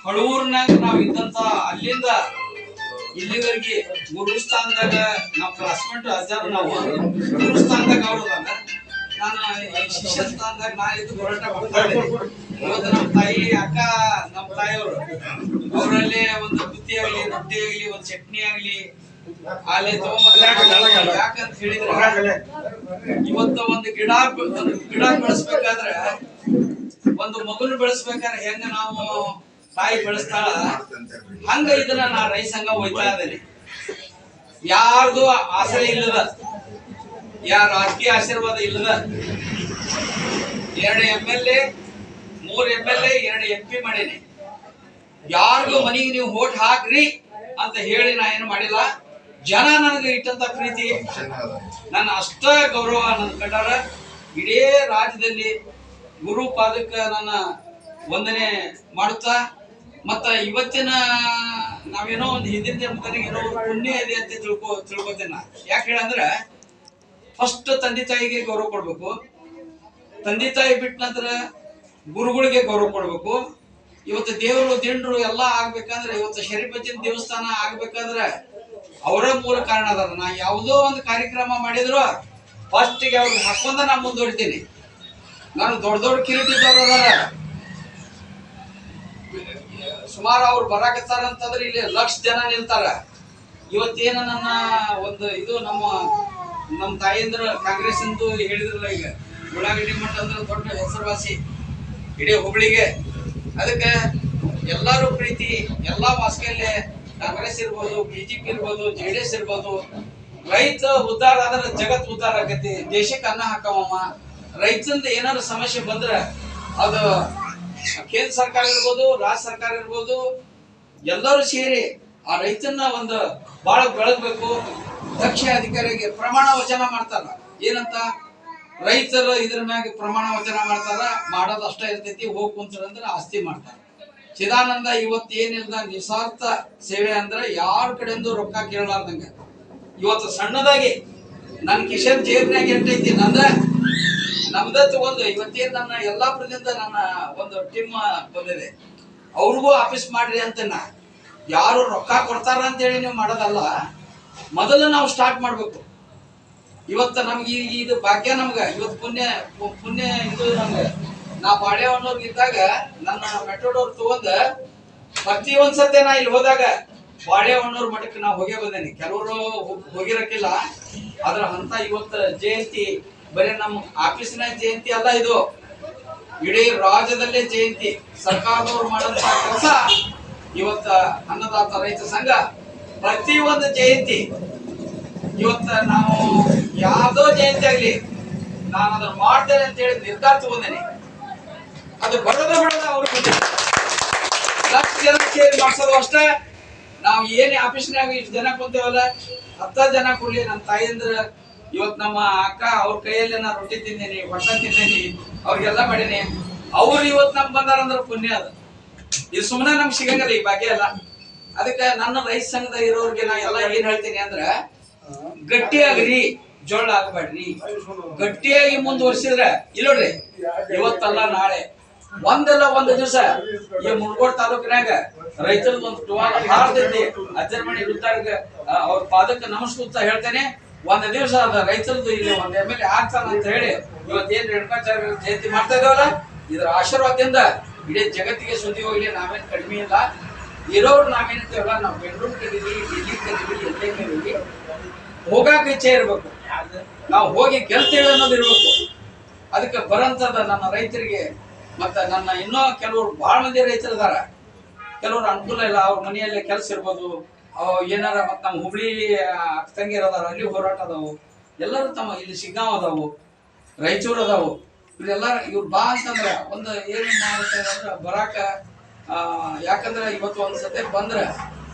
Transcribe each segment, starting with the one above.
ಹಳೂರ್ನಾಗ ನಾವ್ ಇದ್ದಂತ ಅಲ್ಲಿಂದ ಇಲ್ಲಿವರೆಗೆ ಗುರು ಸ್ಥಾನದಾಗ ನಾವು ಕ್ಲಾಸ್ಮೇಟ್ ಅಜ್ಜಾರು ನಾವು ಗುರು ಸ್ಥಾನದಾಗ ಅವ್ರದಾಗ ನಾನು ಶಿಷ್ಯ ಸ್ಥಾನದಾಗ ನಾ ಇದ್ದು ಹೋರಾಟ ಮಾಡ್ತಾ ಇದ್ದೀನಿ. ಇವತ್ತು ನಮ್ಮ ತಾಯಿ ಅಕ್ಕ ನಮ್ಮ ತಾಯಿಯವರು ಅವರಲ್ಲಿ ಒಂದು ಬುತ್ತಿ ಆಗ್ಲಿ ರೊಟ್ಟಿ ಆಗ್ಲಿ ಒಂದು ಚಟ್ನಿ ಆಗ್ಲಿ ಅಲ್ಲಿ ತಗೊಂಡ್ ಯಾಕಂತ ಹೇಳಿದ್ರೆ ಇವತ್ತು ಒಂದು ಗಿಡ ಬೆಳೆಸ್ಬೇಕಾದ್ರೆ ಒಂದು ಮಗುನ ಬೆಳೆಸ್ಬೇಕಾದ್ರೆ ಹೆಂಗ ನಾವು ತಾಯಿ ಬೆಳೆಸ್ತಾಳ ಹಂಗ ಇದನ್ನ ನಾ ರೈತ ಸಂಘ ಹೋಯ್ತಾ ಇದ್ದೇನೆ. ಯಾರ್ದು ಆಸರೆ ಇಲ್ಲದ, ಯಾರ ರಾಜಕೀಯ ಆಶೀರ್ವಾದ ಇಲ್ಲದ 2 MLA 3 MLA 2 MP ಮಾಡೀನಿ. ಯಾರಿಗೂ ಮನೆಗೆ ನೀವು ಓಟ್ ಹಾಕ್ರಿ ಅಂತ ಹೇಳಿ ನಾ ಏನು ಮಾಡಿಲ್ಲ. ಜನ ನನಗೆ ಇಟ್ಟಂತ ಪ್ರೀತಿ, ನನ್ನ ಅಷ್ಟ ಗೌರವ ನನ್ನ ಕಂಡಾರ. ಇಡೀ ರಾಜ್ಯದಲ್ಲಿ ಗುರು ಪಾದಕ್ಕೆ ನನ್ನ ವಂದನೆ ಮಾಡುತ್ತಾ, ಮತ್ತ ಇವತ್ತಿನ ನಾವೇನೋ ಒಂದು ಹಿಂದಿನ ಜನ್ಮದಲ್ಲಿ ಏನೋ ಪುಣ್ಯ ಇದೆ ಅಂತ ತಿಳ್ಕೊತೇನೆ. ಯಾಕೆ ಹೇಳಂದ್ರೆ ಫಸ್ಟ್ ತಂದೆ ತಾಯಿಗೆ ಗೌರವ ಕೊಡ್ಬೇಕು, ತಂದೆ ತಾಯಿ ಬಿಟ್ಟ ನಂತರ ಗುರುಗಳಿಗೆ ಗೌರವ ಕೊಡ್ಬೇಕು. ಇವತ್ತು ದೇವರು ದಿಂಡ್ರು ಎಲ್ಲ ಆಗ್ಬೇಕಂದ್ರೆ, ಇವತ್ತು ಶರೀಫಜ್ಜನ ದೇವಸ್ಥಾನ ಆಗ್ಬೇಕಾದ್ರೆ ಅವರ ಮೂಲ ಕಾರಣ ಅದಾರ. ನಾ ಯಾವುದೋ ಒಂದು ಕಾರ್ಯಕ್ರಮ ಮಾಡಿದ್ರು ಫಸ್ಟಿಗೆ ಅವ್ರಿಗೆ ಹಾಕೊಂಡ ನಾ ಮುಂದುವರಿತೀನಿ. ನಾನು ದೊಡ್ಡ ದೊಡ್ಡ ಕಿರೀಟಿದವ್ರು ಅದಾರ, ಸುಮಾರು ಅವ್ರು ಬರಾಕತ್ತಾರ ಅಂತಂದ್ರೆ ಇಲ್ಲಿ 1 ಲಕ್ಷ ಜನ ನಿಲ್ತಾರ. ಇವತ್ತೇನ ನನ್ನ ಒಂದು ಇದು ನಮ್ಮ ತಾಯಂದ್ರ ಕಾಂಗ್ರೆಸ್ ಎಂದು ಹೇಳಿದ್ರಲ್ಲ, ಈಗ ಉಳ್ಳಾಗಡ್ಡಿ ಮಠ ಅಂದ್ರೆ ದೊಡ್ಡ ಹೆಸರುವಾಸಿ ಇಡೀ ಹುಬ್ಳಿಗೆ. ಅದಕ್ಕೆ ಎಲ್ಲರೂ ಪ್ರೀತಿ, ಎಲ್ಲಾ ವಾಸ್ಕಲ್ಲೇ ಕಾಂಗ್ರೆಸ್ ಇರ್ಬೋದು, BJP ಇರ್ಬೋದು, JDS ಇರ್ಬೋದು. ರೈತ ಉದ್ಧಾರ ಆದ್ರೆ ಜಗತ್ ಉದ್ಧಾರ ಆಗತಿ, ದೇಶಕ್ಕೆ ಅನ್ನ ಹಾಕವಮ್ಮ. ರೈತಂದ ಏನಾದ್ರು ಸಮಸ್ಯೆ ಬಂದ್ರೆ ಅದು ಕೇಂದ್ರ ಸರ್ಕಾರ ಇರ್ಬೋದು, ರಾಜ್ಯ ಸರ್ಕಾರ ಇರ್ಬೋದು, ಎಲ್ಲರೂ ಸೇರಿ ಆ ರೈತನ ಒಂದು ಬಹಳ ಬೆಳಗ್ಬೇಕು. ದಕ್ಷ ಅಧಿಕಾರಿಗೆ ಪ್ರಮಾಣ ವಚನ ಮಾಡ್ತಾರ. ಏನಂತ ರೈತರು ಇದ್ರ ಮ್ಯಾಗ ಪ್ರಮಾಣ ವಚನ ಮಾಡ್ತಾರ, ಮಾಡೋದು ಅಷ್ಟ ಇರ್ತೈತಿ. ಹೋಗಿ ಕುಂತ್ರಂದ್ರೆ ಆಸ್ತಿ ಮಾಡ್ತಾರ. ಚಿದಾನಂದ ಇವತ್ತು ಏನಿಲ್ಲ, ನಿಸ್ವಾರ್ಥ ಸೇವೆ ಅಂದ್ರೆ ಯಾರ ಕಡೆಯಿಂದ ರೊಕ್ಕ ಕೇಳಲಾರ್ದಂಗ ಇವತ್ತು ಸಣ್ಣದಾಗಿ ನನ್ನ ಕಿಶನ್ ಜೇಬ್ನಾಗ ಎಷ್ಟೈತಿ ನಮ್ದ ತಗೊಂಡು ಇವತ್ತೇನ್ ನನ್ನ ಯಲ್ಲಾಪುರದಿಂದ ನನ್ನ ಒಂದು ಟೀಮ್ ಬಂದಿದೆ. ಅವ್ರಿಗೂ ಆಫೀಸ್ ಮಾಡ್ರಿ ಅಂತ. ಯಾರು ರೊಕ್ಕ ಕೊಡ್ತಾರ ಅಂತ ಹೇಳಿ ನೀವು ಮಾಡೋದಲ್ಲ, ಮೊದಲು ನಾವು ಸ್ಟಾರ್ಟ್ ಮಾಡ್ಬೇಕು. ಇವತ್ತು ನಮ್ಗೆ ಇದು ಭಾಗ್ಯ, ನಮ್ಗೆ ಇವತ್ತು ಪುಣ್ಯ ಇದು ನಮ್ಗೆ. ನಾ ಬಾಳೆಹೊನ್ನೂರ್ಗೆ ಇದ್ದಾಗ ನನ್ನ ಮೆಟ್ರೋಡೋರ್ ತಗೊಂಡ ಪ್ರತಿ ಒಂದ್ಸತಿ ನಾ ಇಲ್ಲಿ ಹೋದಾಗ ಬಾಳೆಹೊನ್ನೂರ್ ಮಠಕ್ಕೆ ನಾ ಹೋಗೇ ಬಂದೇನಿ. ಕೆಲವರು ಹೋಗಿರಕ್ಕಿಲ್ಲ, ಅದ್ರ ಅಂತ ಇವತ್ತು ಜಯಂತಿ ಬರೀ ನಮ್ಮ ಆಫೀಸಿನ ಜಯಂತಿ ಅಲ್ಲ, ಇದು ಇಡೀ ರಾಜ್ಯದಲ್ಲೇ ಜಯಂತಿ. ಸರ್ಕಾರದವ್ರು ಮಾಡಂತ ಕೆಲಸ ಇವತ್ತ ಅನ್ನದಾತ ರೈತ ಸಂಘ ಪ್ರತಿ ಒಂದು ಜಯಂತಿ. ಇವತ್ತ ನಾವು ಯಾವ್ದೋ ಜಯಂತಿ ಆಗ್ಲಿ ನಾನು ಅದನ್ನ ಮಾಡ್ತೇನೆ ಅಂತ ಹೇಳಿ ನಿರ್ಧಾರ ತಗೊಂಡೇನೆ. ಅದು ಬರೋದ ಅವ್ರು 1 ಲಕ್ಷ ಜನ ಸೇರಿ ಮಾಡ್ಸೋದು ಅಷ್ಟೇ. ನಾವು ಏನೇ ಆಫೀಸ್ನಾಗ ಇಷ್ಟು ಜನ ಕುಂತೇವಲ್ಲ, 10 ಜನ ಕೊಡ್ಲಿ. ನಮ್ಮ ತಾಯಿಂದ್ರ ಇವತ್ತು ನಮ್ಮ ಅಕ್ಕ ಅವ್ರ ಕೈಯಲ್ಲಿ ನಾನು ರೊಟ್ಟಿ ತಿಂದೇನಿ, ಹೊಸ ತಿಂದೇನಿ, ಅವ್ರಿಗೆಲ್ಲ ಮಾಡೀನಿ. ಅವ್ರು ಇವತ್ತು ನಮ್ಗೆ ಬಂದಾರಂದ್ರೆ ಪುಣ್ಯ ಅದು. ಇದು ಸುಮ್ಮನೆ ನಮ್ಗೆ ಸಿಗಂಗಲ್ಲ ಈ ಭಾಗ್ಯ ಎಲ್ಲ. ಅದಕ್ಕೆ ನನ್ನ ರೈತ ಸಂಘದ ಇರೋರ್ಗೆ ನಾ ಎಲ್ಲ ಏನ್ ಹೇಳ್ತೀನಿ ಅಂದ್ರೆ, ಗಟ್ಟಿಯಾಗ್ರಿ, ಜೋಳ ಆಗ್ಬೇಡ್ರಿ. ಗಟ್ಟಿಯಾಗಿ ಮುಂದುವರ್ಸಿದ್ರೆ ಇಲ್ಲೋಡ್ರಿ, ಇವತ್ತಲ್ಲ ನಾಳೆ ಒಂದಲ್ಲ ಒಂದು ದಿವಸ ಈ ಮುನಗೋಡ್ ತಾಲೂಕಿನಾಗ ರೈತರದ್ದು ಒಂದು ಟುವಾಲ ಹಾರ್ತೈತಿ. ಅಜ್ಜರಮಣಿ ವೃದ್ಧಾರ್ಗ ಅವ್ರ ಪಾದಕ್ಕೆ ನಮಸ್ಕೃತ ಹೇಳ್ತೇನೆ. ಒಂದು ದಿವಸ ಅದ ರೈತರದ್ದು ಇಲ್ಲಿ ಒಂದು MLA ಆಗ್ತಾನ ಅಂತ ಹೇಳಿ ಇವತ್ತೇನ್ ರೇಣುಕಾಚಾರ್ಯ ಜಯಂತಿ ಮಾಡ್ತಾ ಇದಾವಲ್ಲ, ಇದರ ಆಶೀರ್ವಾದದಿಂದ ಇಡೀ ಜಗತ್ತಿಗೆ ಸುದ್ದಿ ಹೋಗ್ಲಿ. ನಾವೇನು ಕಡಿಮೆ ಇಲ್ಲ, ಇರೋರು ನಾವೇನಿರ್ತೇವಲ್ಲ, ನಾವು ಬೆಂಗಳೂರು ಕರೀಲಿ, ಡೆಲ್ಲಿ ಕರೀಲಿ, ಎಲ್ಲೇ ಕರೀಲಿ, ಹೋಗಾಕ ಇಚ್ಛೆ ಇರ್ಬೇಕು. ನಾವು ಹೋಗಿ ಗೆಲ್ತೇವೆ ಅನ್ನೋದು ಇರ್ಬೇಕು. ಅದಕ್ಕೆ ಬರಂತದ ನನ್ನ ರೈತರಿಗೆ, ಮತ್ತ ನನ್ನ ಇನ್ನೂ ಕೆಲವರು ಬಹಳ ಮಂದಿ ರೈತರು ಇದಾರ. ಕೆಲವರು ಅನುಕೂಲ ಇಲ್ಲ, ಅವ್ರ ಮನೆಯಲ್ಲೇ ಕೆಲಸ ಇರ್ಬೋದು, ಏನಾರ ಮತ್ತ ನಮ್ಮ ಹುಬ್ಳಿ ತಂಗಿಯರ್ ಅದಾರ, ಅಲ್ಲಿ ಹೋರಾಟ ಅದಾವು. ಎಲ್ಲರೂ ತಮ್ಮ ಇಲ್ಲಿ ಶಿಗ್ಗಾಂವ್ ಅದಾವು, ರಾಯಚೂರು ಅದಾವು. ಇವರೆಲ್ಲ ಇವ್ರು ಬಾ ಅಂತಂದ್ರ ಒಂದು ಏನ್ ಮಾಡುತ್ತೆ ಅಂದ್ರೆ ಬರಾಕ. ಯಾಕಂದ್ರೆ ಇವತ್ತು ಒಂದ್ಸತಿ ಬಂದ್ರೆ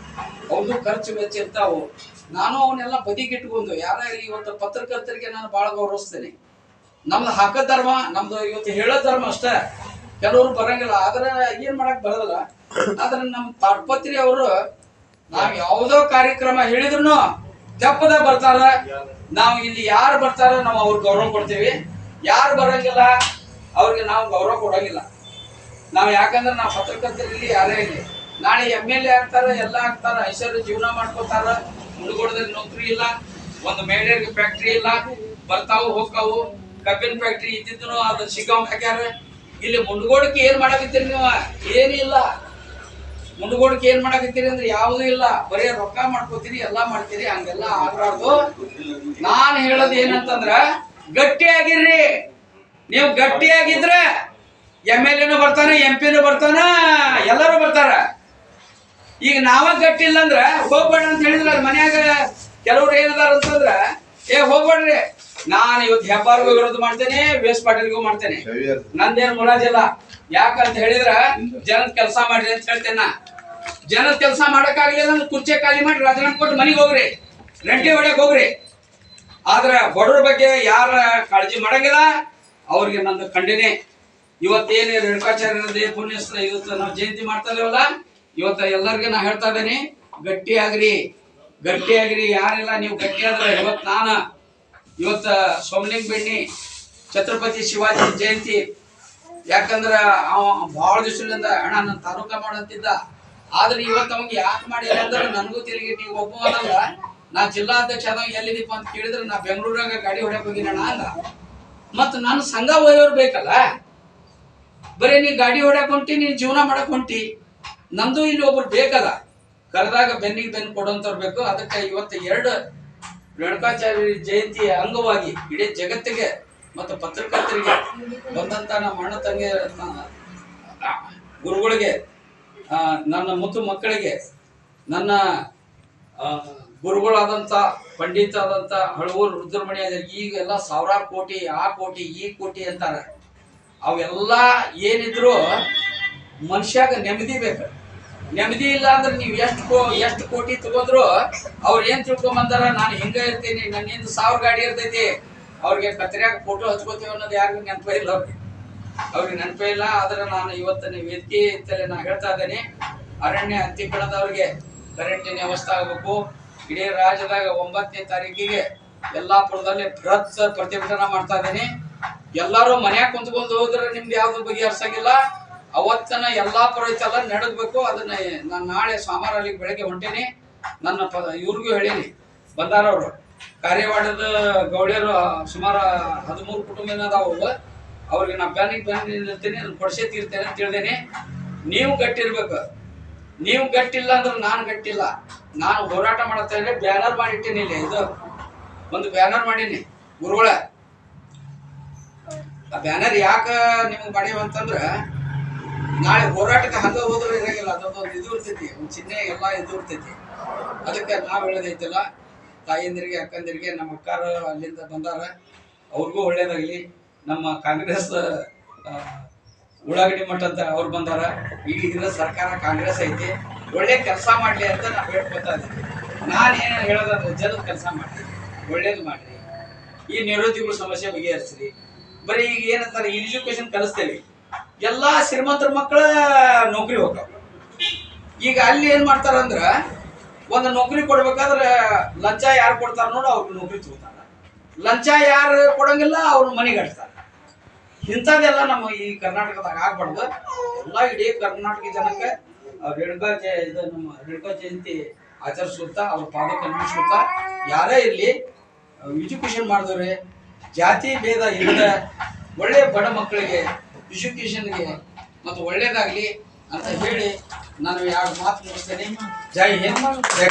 ಅವ್ರದ್ದು ಖರ್ಚು ವೆಚ್ಚ ಇರ್ತಾವು. ನಾನು ಅವನ್ನೆಲ್ಲ ಬದಿಗಿಟ್ಕೊಂಡು ಯಾರ ಇವತ್ತು ಪತ್ರಕರ್ತರಿಗೆ ನಾನು ಬಹಳ ಗೌರವಿಸ್ತೇನೆ. ನಮ್ದು ಹಾಕ ಧರ್ಮ, ನಮ್ದು ಇವತ್ತು ಹೇಳೋ ಧರ್ಮ ಅಷ್ಟೇ. ಕೆಲವರು ಬರಂಗಿಲ್ಲ, ಆದ್ರೆ ಏನ್ ಮಾಡಕ್ ಬರೋದಿಲ್ಲ. ಆದ್ರೆ ನಮ್ ತಾಡ್ಪತ್ರಿ ಅವರು ನಾವ್ ಯಾವ್ದೋ ಕಾರ್ಯಕ್ರಮ ಹೇಳಿದ್ರು ತೆಪ್ಪದ ಬರ್ತಾರ. ನಾವು ಇಲ್ಲಿ ಯಾರು ಬರ್ತಾರ ನಾವು ಅವ್ರಿಗೆ ಗೌರವ ಕೊಡ್ತೀವಿ, ಯಾರು ಬರಂಗಿಲ್ಲ ಅವ್ರಿಗೆ ನಾವು ಗೌರವ ಕೊಡಂಗಿಲ್ಲ. ನಾವು ಯಾಕಂದ್ರೆ ನಾವು ಪತ್ರಕರ್ತರಲ್ಲಿ ಯಾರೇ ಇಲ್ಲಿ ನಾಳೆ MLA ಆಗ್ತಾರ, ಎಲ್ಲ ಆಗ್ತಾರ, ಐಶ್ವರ್ಯ ಜೀವನ ಮಾಡ್ಕೋತಾರ. ಮುಳುಗೋಡದಲ್ಲಿ ನೌಕರಿ ಇಲ್ಲ, ಒಂದು ಮೇಡರ್ಗೆ ಫ್ಯಾಕ್ಟ್ರಿ ಇಲ್ಲ, ಬರ್ತಾವು ಹೋಗ್ತಾವು. ಕಬ್ಬಿನ ಫ್ಯಾಕ್ಟ್ರಿ ಇದ್ದಿದ್ದು ಅದು ಶಿಗಾವ್ ಹಾಕ್ಯಾರ. ಇಲ್ಲಿ ಮುಂಡಗೋಡಕ್ಕೆ ಏನ್ ಮಾಡಕತ್ತೀರಿ ನೀವು? ಏನಿಲ್ಲ. ಮುಂಡಗೋಡಕ್ಕೆ ಏನ್ ಮಾಡಕತ್ತೀರಿ ಅಂದ್ರೆ ಯಾವುದೂ ಇಲ್ಲ, ಬರೀ ರೊಕ್ಕ ಮಾಡ್ಕೋತೀರಿ, ಎಲ್ಲಾ ಮಾಡ್ತೀರಿ. ಹಂಗೆಲ್ಲ ಆಗ್ಬಾರ್ದು. ನಾನು ಹೇಳೋದು ಏನಂತಂದ್ರ ಗಟ್ಟಿಯಾಗಿರ್ರಿ. ನೀವು ಗಟ್ಟಿಯಾಗಿದ್ರೆ MLA ಬರ್ತಾನೆ, MP ಬರ್ತಾನ, ಎಲ್ಲರೂ ಬರ್ತಾರ. ಈಗ ನಾವ ಗಟ್ಟಿ ಇಲ್ಲ ಅಂದ್ರ ಹೋಗ್ಬೇಡ ಅಂತ ಹೇಳಿದ್ರ ಮನ್ಯಾಗ ಕೆಲವ್ರು ಏನದಾರ ಅಂತಂದ್ರ ಹೋಗ್ಬೇಡ್ರಿ. ನಾನು ಇವತ್ತು ಹೆಬ್ಬಾರ್ಗೂ ವಿರೋಧ ಮಾಡ್ತೇನೆ, ವೇಸ್ ಪಾಟೀಲ್ಗೂ ಮಾಡ್ತೇನೆ. ನಂದೇನು ಮುಲಾಜಿಲ್ಲ. ಯಾಕಂತ ಹೇಳಿದ್ರ ಜನದ ಕೆಲಸ ಮಾಡ್ರಿ ಅಂತ ಹೇಳ್ತೇನೆ. ಜನದ ಕೆಲಸ ಮಾಡಕ್ಕಾಗ್ಲಿಲ್ಲ ಅಂದ್ರೆ ಕುರ್ಚಿ ಖಾಲಿ ಮಾಡಿ ರಾಜೀನಾಮೆ ಕೊಟ್ಟು ಮನೆಗೆ ಹೋಗ್ರಿ, ರಂಟಿ ಹೊಡ್ಯಕ್ ಹೋಗ್ರಿ. ಆದ್ರ ಬಡವ್ರ ಬಗ್ಗೆ ಯಾರ ಕಾಳಜಿ ಮಾಡಂಗಿಲ್ಲ ಅವ್ರಿಗೆ ನಂದು ಖಂಡನೆ. ಇವತ್ತೇನು ರೇಣುಕಾಚಾರ್ಯರದೇ ಪುಣ್ಯಸ್ಥ ಇವತ್ತು ನಾವು ಜಯಂತಿ ಮಾಡ್ತಾ ಇದೀವಲ್ಲ, ಇವತ್ತ ಎಲ್ಲರಿಗೂ ನಾ ಹೇಳ್ತಾ ಇದ್ದೇನೆ, ಗಟ್ಟಿಯಾಗ್ರಿ, ಗಟ್ಟಿಯಾಗ್ರಿ. ಯಾರಿಲ್ಲ ನೀವು ಗಟ್ಟಿ ಆದ್ರೆ ಇವತ್ತ ಸೋಮಲಿಂಗ ಬೆಣ್ಣಿ ಛತ್ರಪತಿ ಶಿವಾಜಿ ಜಯಂತಿ. ಯಾಕಂದ್ರ ಅವ ಬಹಳ ದಿವಸದಿಂದ ಅಣ್ಣ ನನ್ನ ತಾಲೂಕ ಮಾಡಂತಿದ್ದ. ಆದ್ರೆ ಇವತ್ತು ಅವಂಗೆ ಯಾಕೆ ಮಾಡಿಲ್ಲ ಅಂದ್ರೆ ನನಗೂ ತಿರುಗಿ ನೀವು ಒಬ್ಬ ಅನ್ನಲ್ಲ. ನಾ ಜಿಲ್ಲಾಧ್ಯಕ್ಷ ಆದಾಗ ಎಲ್ಲಿದ್ದೀಪ ಅಂತ ಕೇಳಿದ್ರೆ ನಾ ಬೆಂಗಳೂರಾಗ ಗಾಡಿ ಹೊಡ್ಯಕ್ ಹೋಗಿನಣ್ಣ ಅಂದ. ಮತ್ ನಾನು ಸಂಘ ಒಯ್ಯೋರು ಬೇಕಲ್ಲ, ಬರೀ ನೀ ಗಾಡಿ ಹೊಡ್ಯಕ್ ಹೊಂಟಿ, ನೀನ್ ಜೀವನ ಮಾಡಕ್ ಹೊಂಟಿ. ನಮ್ದು ಇಲ್ಲಿ ಒಬ್ರು ಬೇಕಲ್ಲ, ಕರೆದಾಗ ಬೆನ್ನಿಗೆ ಬೆನ್ನು ಕೊಡುವಂತವ್ರು ಬೇಕು. ಅದಕ್ಕೆ ಇವತ್ತು 2 ರೇಣುಕಾಚಾರ್ಯ ಜಯಂತಿ ಅಂಗವಾಗಿ ಇಡೀ ಜಗತ್ತಿಗೆ ಮತ್ತು ಪತ್ರಕರ್ತರಿಗೆ ಬಂದಂತ ನಮ್ಮ ಅಣ್ಣ ತಂಗಿ ಗುರುಗಳಿಗೆ, ನನ್ನ ಮುತ್ತು ಮಕ್ಕಳಿಗೆ, ನನ್ನ ಗುರುಗಳಾದಂತ ಪಂಡಿತ ಆದಂತ ಹಳವೂರು ರುದ್ರಮಣಿ ಈಗೆಲ್ಲ ಸಾವಿರಾರು ಕೋಟಿ, ಆ ಕೋಟಿ ಈ ಕೋಟಿ ಅಂತಾರೆ. ಅವೆಲ್ಲ ಏನಿದ್ರು ಮನುಷ್ಯಾಗ ನೆಮ್ಮದಿ ಬೇಕು. ನೆಮ್ಮದಿ ಇಲ್ಲ ಅಂದ್ರೆ ನೀವು ಎಷ್ಟು ಕೋಟಿ ತಗೊಂಡ್ರು ಅವ್ರು ಏನ್ ತಿಳ್ಕೊಂಬಂದಾರ, ನಾನು ಹಿಂಗ ಇರ್ತೀನಿ, ನನ್ನಿಂದ 1000 ಗಾಡಿ ಇರ್ತೈತಿ, ಅವ್ರಿಗೆ ಕತ್ರಿಯಾಗ ಫೋಟೋ ಹಚ್ಕೋತೀವಿ ಅನ್ನೋದು ಯಾರಿಗೂ ನೆನಪ ಇಲ್ಲ. ಅವ್ರಿಗೆ ನೆನಪೇ ಇಲ್ಲ. ಆದ್ರೆ ನಾನು ಇವತ್ತಿನ ವೇದಿಕೆ ಅಂತಲೇ ನಾ ಹೇಳ್ತಾ ಇದ್ದೇನೆ, ಅರಣ್ಯ ಅತಿಕ್ರಮಣದವ್ರಿಗೆ ಕರೆಂಟಿನ ವ್ಯವಸ್ಥೆ ಆಗಬೇಕು. ಇಡೀ ರಾಜ್ಯದಾಗ 9ನೇ ತಾರೀಕಿಗೆ ಯಲ್ಲಾಪುರದಲ್ಲಿ ಬೃಹತ್ ಪ್ರತಿಭಟನಾ ಮಾಡ್ತಾ ಇದ್ದೇನೆ. ಎಲ್ಲಾರು ಮನ್ಯಾಗ ಕುಂತ್ಕೊಂಡು ಹೋದ್ರೆ ನಿಮ್ದು ಯಾವ್ದು ಬಗೆಹರಿಸಂಗಿಲ್ಲ. ಅವತ್ತನ ಯಲ್ಲಾಪುರ ಐತಲ್ಲ ನಡೆದ್ಬೇಕು. ಅದನ್ನ ನಾನು ನಾಳೆ ಸೋಮವಾರ ಅಲ್ಲಿಗೆ ಬೆಳಗ್ಗೆ ಹೊಂಟೇನಿ. ನನ್ನ ಇವ್ರಿಗೂ ಹೇಳೀನಿ, ಬಂದಾರವ್ರು ಕಾರ್ಯವಾಡದ ಗೌಡ್ಯರು ಸುಮಾರು 13 ಕುಟುಂಬ ಅದಾವು. ಅವ್ರಿಗೆ ನಾ ಬೆನ್ನಿಗೆ ಇರ್ತೀನಿ, ಅದನ್ನ ಕೊಡ್ಸೇ ತೀರ್ತೇನೆ ಅಂತ ಹೇಳ್ದೇನೆ. ನೀವು ಗಟ್ಟಿರ್ಬೇಕು. ನೀವು ಗಟ್ಟಿಲ್ಲ ಅಂದ್ರೆ ನಾನು ಗಟ್ಟಿಲ್ಲ. ನಾನು ಹೋರಾಟ ಮಾಡತ್ತಾ ಇದ್ರೆ ಬ್ಯಾನರ್ ಮಾಡಿಟ್ಟೇನಿ. ಇಲ್ಲಿ ಇದು ಒಂದು ಬ್ಯಾನರ್ ಮಾಡೀನಿ ಗುರುಗಳ. ಆ ಬ್ಯಾನರ್ ಯಾಕ ನಿಮ್ಗೆ ಮಾಡೀವಂತಂದ್ರ ನಾಳೆ ಹೋರಾಟಕ್ಕೆ ಹಂಗ ಹೋದ್ರೆ ಇರಂಗಿಲ್ಲ. ಅದೊಂದು ಇದು ಇರ್ತೈತಿ, ಒಂದು ಚಿಹ್ನೆ ಎಲ್ಲ ಇದು ಇರ್ತೈತಿ. ಅದಕ್ಕೆ ನಾವ್ ಹೇಳೋದೈತಿಲ್ಲ, ತಾಯಂದಿರಿಗೆ ಅಕ್ಕಂದಿರಿಗೆ ನಮ್ಮ ಅಕ್ಕಾರ ಅಲ್ಲಿಂದ ಬಂದಾರ, ಅವ್ರಿಗೂ ಒಳ್ಳೇದಾಗ್ಲಿ. ನಮ್ಮ ಕಾಂಗ್ರೆಸ್ ಉಳ್ಳಾಗಡ್ಡಿ ಮಠ ಅಂತ ಅವ್ರು ಬಂದಾರ. ಈಗಿನ ಸರ್ಕಾರ ಕಾಂಗ್ರೆಸ್ ಐತಿ, ಒಳ್ಳೆ ಕೆಲಸ ಮಾಡ್ಲಿ ಅಂತ ನಾವು ಹೇಳ್ಕೊತಾ ಇದ್ದೀವಿ. ನಾನೇನು ಹೇಳೋದಂದ್ರೆ ಜನದ ಕೆಲಸ ಮಾಡ್ರಿ, ಒಳ್ಳೇದು ಮಾಡ್ರಿ, ಈ ನಿರುದ್ಯೋಗ ಸಮಸ್ಯೆ ಬಗೆಹರಿಸ್ರಿ. ಬರೀ ಈಗ ಏನಂತಾರೆ ಎಜುಕೇಶನ್ ಕಲಿಸ್ತೇವೆ, ಎಲ್ಲಾ ಶ್ರೀಮಂತರ ಮಕ್ಕಳ ನೌಕರಿ ಹೋಗ್ತಾವ. ಈಗ ಅಲ್ಲಿ ಏನ್ ಮಾಡ್ತಾರ ಅಂದ್ರ ಒಂದು ನೌಕರಿ ಕೊಡ್ಬೇಕಾದ್ರೆ ಲಂಚ ಯಾರು ಕೊಡ್ತಾರ ನೋಡು ಅವ್ರಿಗೆ ನೌಕರಿ ತಗೋತಾರ, ಲಂಚ ಯಾರು ಕೊಡಂಗಿಲ್ಲ ಅವ್ರ ಮನೆಗೆ ಹಡ್ತಾರ. ಇಂಥದ್ದೆಲ್ಲ ನಮ್ಮ ಈ ಕರ್ನಾಟಕದಾಗ ಆಗ್ಬಾರ್ದು. ಎಲ್ಲ ಇಡೀ ಕರ್ನಾಟಕ ಜನಕ್ಕೆ ನಮ್ಮ ರೇಣುಕಾ ಜಯಂತಿ ಆಚರಿಸುತ್ತಾ ಅವ್ರ ಪಾದಕ್ಕೆ ಅನ್ವಿಸುತ್ತಾ, ಯಾರೇ ಇರ್ಲಿ ಎಜುಕೇಶನ್ ಮಾಡಿದವ್ರೆ, ಜಾತಿ ಭೇದ ಇಲ್ಲದ ಒಳ್ಳೆ ಬಡ ಮಕ್ಕಳಿಗೆ ಎಜುಕೇಶನ್ಗೆ ಮತ್ತು ಒಳ್ಳೇದಾಗ್ಲಿ ಅಂತ ಹೇಳಿ ನಾನು 2 ಮಾತು ಮುಗಿಸ್ತೇನೆ. ಜೈ ಹಿಂದ್, ಜೈ